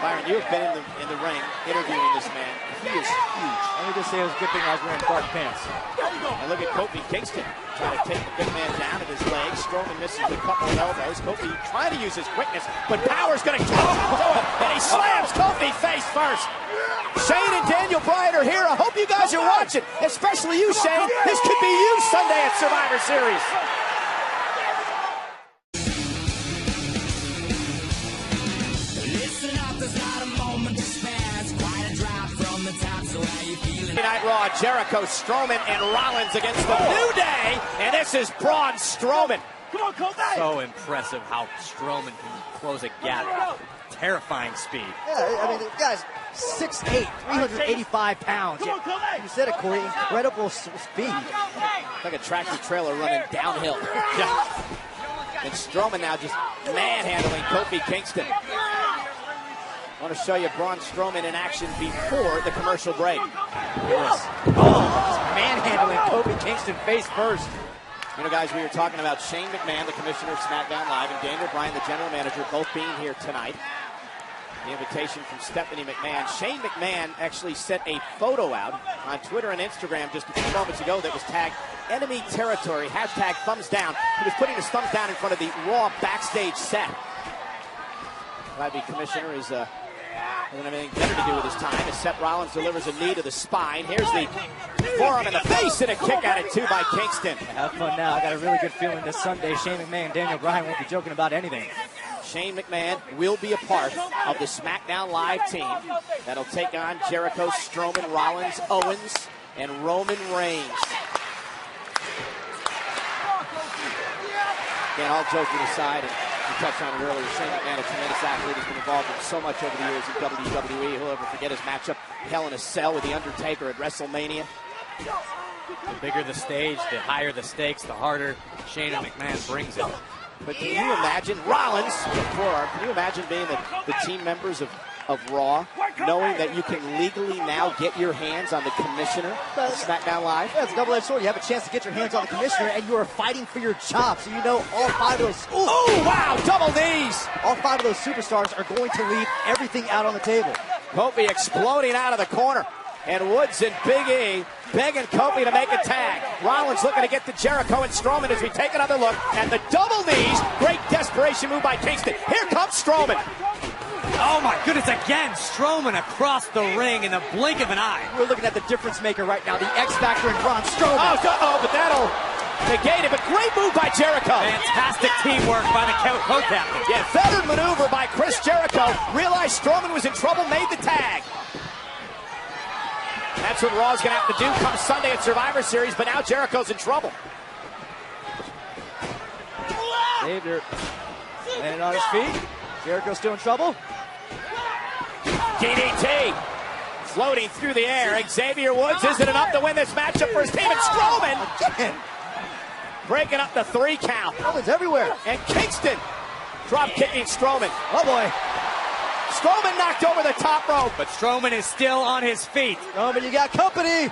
Byron, you have been in the ring interviewing this man. He is huge. Let me just say it was a good thing I was wearing dark pants. And look at Kofi Kingston trying to take the big man down at his legs. Strowman misses a couple of elbows. Kofi trying to use his quickness, but Power's going to catch him to it. And he slams Kofi face first. Shane and Daniel Bryan are here. I hope you guys are watching, especially you, Shane. This could be you Sunday at Survivor Series. Night Raw, Jericho, Strowman, and Rollins against the New Day, and this is Braun Strowman. Come on, Kofi! So impressive how Strowman can close a gap. Terrifying speed. Yeah, I mean, the guy's 6'8", 385 pounds. Come on, Kofi! You said it, Corey. Incredible speed. Like a tractor trailer running downhill. And Strowman now just manhandling Kofi Kingston. I want to show you Braun Strowman in action before the commercial break. Yes. Oh, manhandling Kofi Kingston face first. Guys, we were talking about Shane McMahon, the commissioner of SmackDown Live, and Daniel Bryan, the general manager, both being here tonight. The invitation from Stephanie McMahon. Shane McMahon actually sent a photo out on Twitter and Instagram just a few moments ago that was tagged enemy territory, hashtag thumbs down. He was putting his thumbs down in front of the Raw backstage set. The commissioner is doesn't have anything better to do with his time as Seth Rollins delivers a knee to the spine. Here's the forearm in the face and a kick at it too by Kingston. Have fun now. I got a really good feeling this Sunday Shane McMahon and Daniel Bryan won't be joking about anything. Shane McMahon will be a part of the SmackDown Live team that'll take on Jericho, Strowman, Rollins, Owens, and Roman Reigns. Again, all joking aside, and we touched on it earlier, Shane McMahon, a tremendous athlete, has been involved in so much over the years in WWE. He'll never forget his matchup, Hell in a Cell with The Undertaker at WrestleMania. The bigger the stage, the higher the stakes, the harder Shane McMahon brings it. But can you imagine Rollins, can you imagine being the team members of of Raw, knowing that you can legally now get your hands on the commissioner of SmackDown Live? Yeah, it's a double-edged sword. You have a chance to get your hands on the commissioner, and you are fighting for your job. So you know all 5 of those. Oh, wow, double knees. All 5 of those superstars are going to leave everything out on the table. Kofi exploding out of the corner. And Woods and Big E begging Kofi to make a tag. Rollins looking to get to Jericho and Strowman as we take another look at the double knees. Great desperation move by Kingston. Here comes Strowman. Oh my goodness, again, Strowman across the ring in the blink of an eye. We're looking at the difference maker right now, the X Factor in Braun Strowman. Oh, but that'll negate it. But great move by Jericho. Fantastic teamwork by the co-captain. Yeah, feathered maneuver by Chris Jericho. Realized Strowman was in trouble, made the tag. That's what Raw's going to have to do come Sunday at Survivor Series, but now Jericho's in trouble. Xavier landing on his feet. Jericho still in trouble. DDT floating through the air. Xavier Woods isn't enough to win this matchup for his team. And Strowman again breaking up the 3 count. Strowman's everywhere. And Kingston drop kicking Strowman. Oh boy. Strowman knocked over the top rope. But Strowman is still on his feet. Strowman, you got company.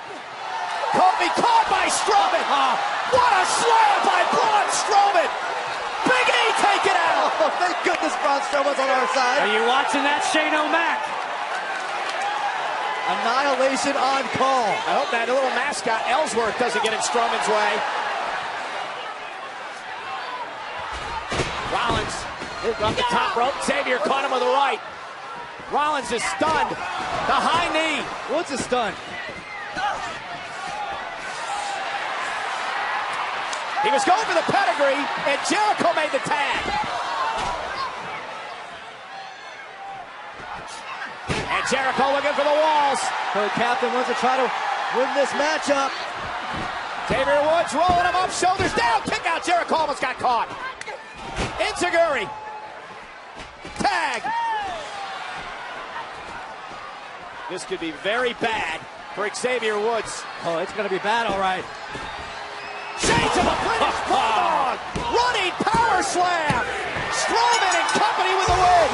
Kofi caught by Strowman. What a slam by Braun Strowman. Big E take it out. Oh, thank goodness Braun Strowman's on our side. Are you watching that, Shane O'Mac? Annihilation on call. I hope that little mascot Ellsworth doesn't get in Strowman's way. Rollins up the top rope. Xavier caught him with the right. Rollins is stunned. The high knee. Woods is stunned. He was going for the pedigree, and Jericho made the tag. And Jericho looking for the walls. Co-captain wants to try to win this matchup. Xavier Woods rolling him up, shoulders down. Kick out. Jericho almost got caught. Enziguri. Tag. This could be very bad for Xavier Woods. Oh, it's going to be bad, all right. Shades of a British Bulldog. Running power slam. Strowman and company with the win.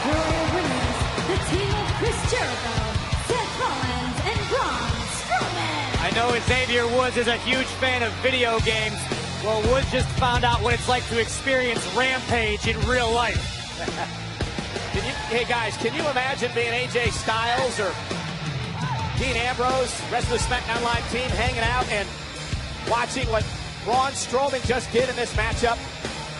For your winners, the team of Chris Jericho, Seth Rollins, and Braun Strowman. I know Xavier Woods is a huge fan of video games. Well, Woods just found out what it's like to experience Rampage in real life. Hey guys, can you imagine being AJ Styles or Dean Ambrose, rest of the SmackDown Live team hanging out and watching what Braun Strowman just did in this matchup?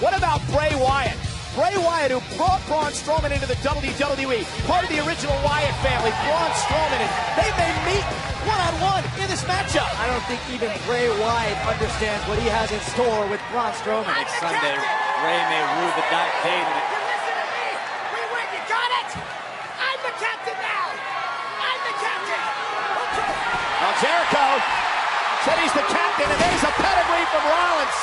What about Bray Wyatt? Bray Wyatt, who brought Braun Strowman into the WWE, part of the original Wyatt family, Braun Strowman, and they may meet one-on-one in this matchup. I don't think even Bray Wyatt understands what he has in store with Braun Strowman. Next Sunday, Bray may rue the day that Well, Jericho said he's the captain, and there's a pedigree from Rollins.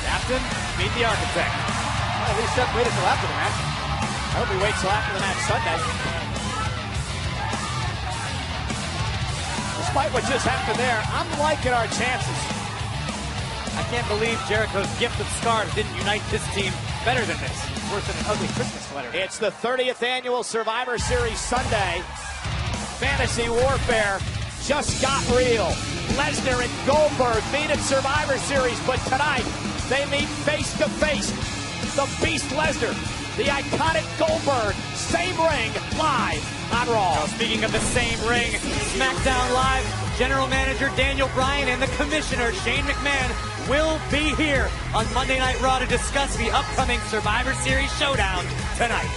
Captain, meet the architect. Well, at least Seth waited until after the match. I hope he waits till after the match Sunday. Despite what just happened there, I'm liking our chances. I can't believe Jericho's gift of scarves didn't unite this team better than this. Worse than an ugly Christmas sweater. It's the 30th annual Survivor Series Sunday. Fantasy Warfare just got real. Lesnar and Goldberg meet at Survivor Series, but tonight they meet face to face. The Beast Lesnar, the iconic Goldberg, same ring, live on Raw. Now, speaking of the same ring, SmackDown Live, General Manager Daniel Bryan and the Commissioner Shane McMahon will be here on Monday Night Raw to discuss the upcoming Survivor Series showdown tonight.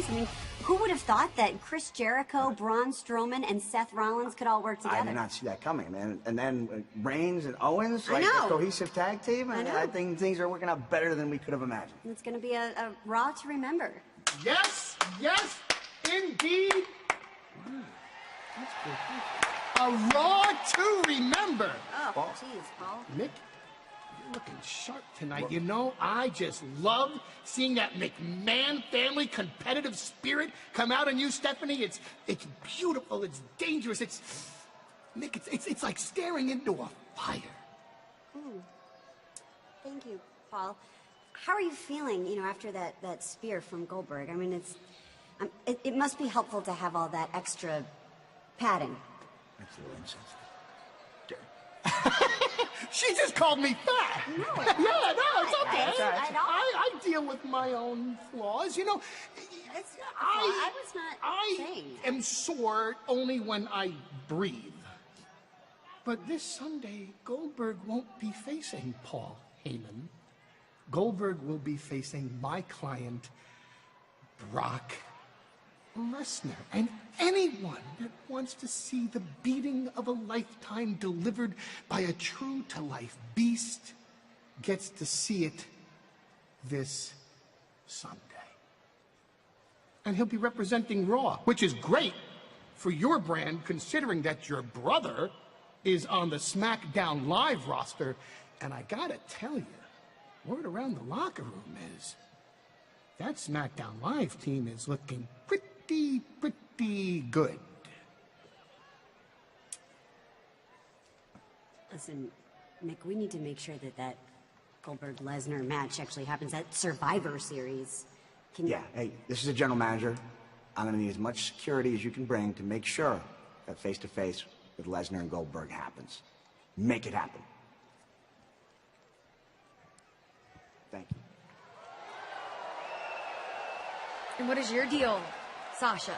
I mean, who would have thought that Chris Jericho, Braun Strowman, and Seth Rollins could all work together? I did not see that coming, man. And then Reigns and Owens, I like know. a cohesive tag team. I know. I think things are working out better than we could have imagined. It's going to be a Raw to remember. Yes, yes, indeed. That's good. A Raw to remember. Oh, jeez, Paul. Nick, you're looking sharp tonight. You know, I just love seeing that McMahon family competitive spirit come out in you, Stephanie. It's beautiful. It's dangerous. Nick, it's like staring into a fire. Thank you, Paul. How are you feeling, after that spear from Goldberg? I mean, it must be helpful to have all that extra padding. That's a little insensitive. She just called me fat. No. Yeah, no, it's okay. I I deal with my own flaws. I was not saying that. am sore only when I breathe. But this Sunday, Goldberg won't be facing Paul Heyman. Goldberg will be facing my client, Brock Lesnar. And anyone that wants to see the beating of a lifetime delivered by a true-to-life beast gets to see it this Sunday. And he'll be representing Raw, which is great for your brand, considering that your brother is on the SmackDown Live roster. And I gotta tell you, word around the locker room is that SmackDown Live team is looking pretty good. Listen, Nick, we need to make sure that Goldberg-Lesnar match actually happens at Survivor Series. Yeah, hey, this is a general manager. I'm going to need as much security as you can bring to make sure that face-to-face with Lesnar and Goldberg happens. Make it happen. Thank you. And what is your deal, Sasha?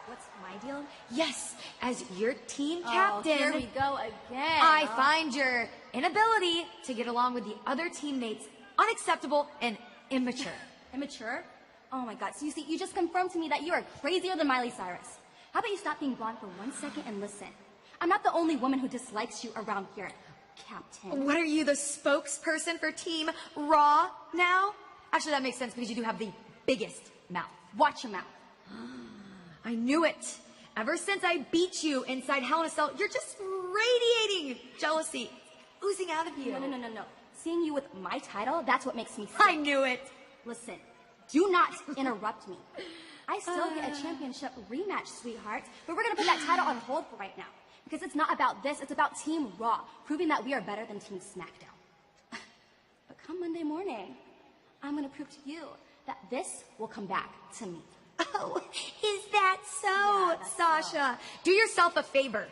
What's my deal? Yes, as your team captain. Here we go again. I find your inability to get along with the other teammates unacceptable and immature. Immature? Oh my god. So you see, you just confirmed to me that you are crazier than Miley Cyrus. How about you stop being blonde for 1 second and listen? I'm not the only woman who dislikes you around here, Captain. What are you, the spokesperson for Team Raw now? Actually, that makes sense because you do have the biggest mouth. Watch your mouth. I knew it. Ever since I beat you inside Hell in a Cell, you're just radiating jealousy, oozing out of you. No. Seeing you with my title, that's what makes me sick. I knew it. Listen, do not interrupt me. I still get a championship rematch, sweetheart, but we're gonna put that title on hold for right now. Because it's not about this, it's about Team Raw, proving that we are better than Team SmackDown. But come Monday morning, I'm gonna prove to you that this will come back to me. Oh, is that so, Yeah, that's Sasha? Do yourself a favor.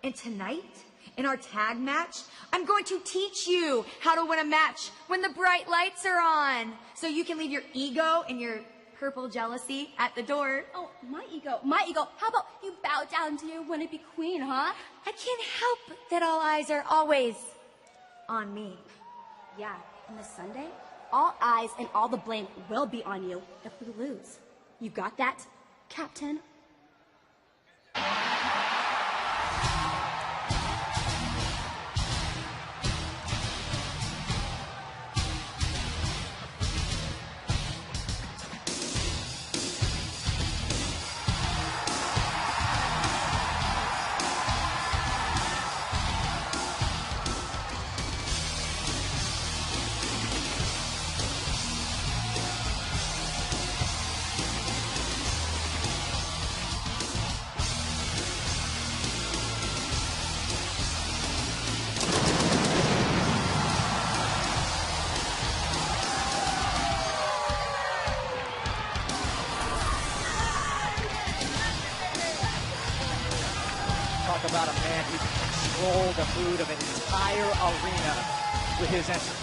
And tonight, in our tag match, I'm going to teach you how to win a match when the bright lights are on. So you can leave your ego and your purple jealousy at the door. Oh, my ego. How about you bow down to your wannabe queen, huh? I can't help that all eyes are always on me. Yeah, and this Sunday, all eyes and all the blame will be on you if we lose. You got that, Captain? Talk about a man who can control the mood of an entire arena with his entrance.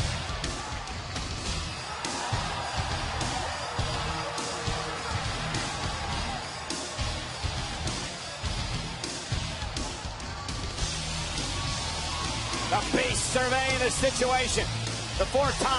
The Beast surveying the situation. The fourth time.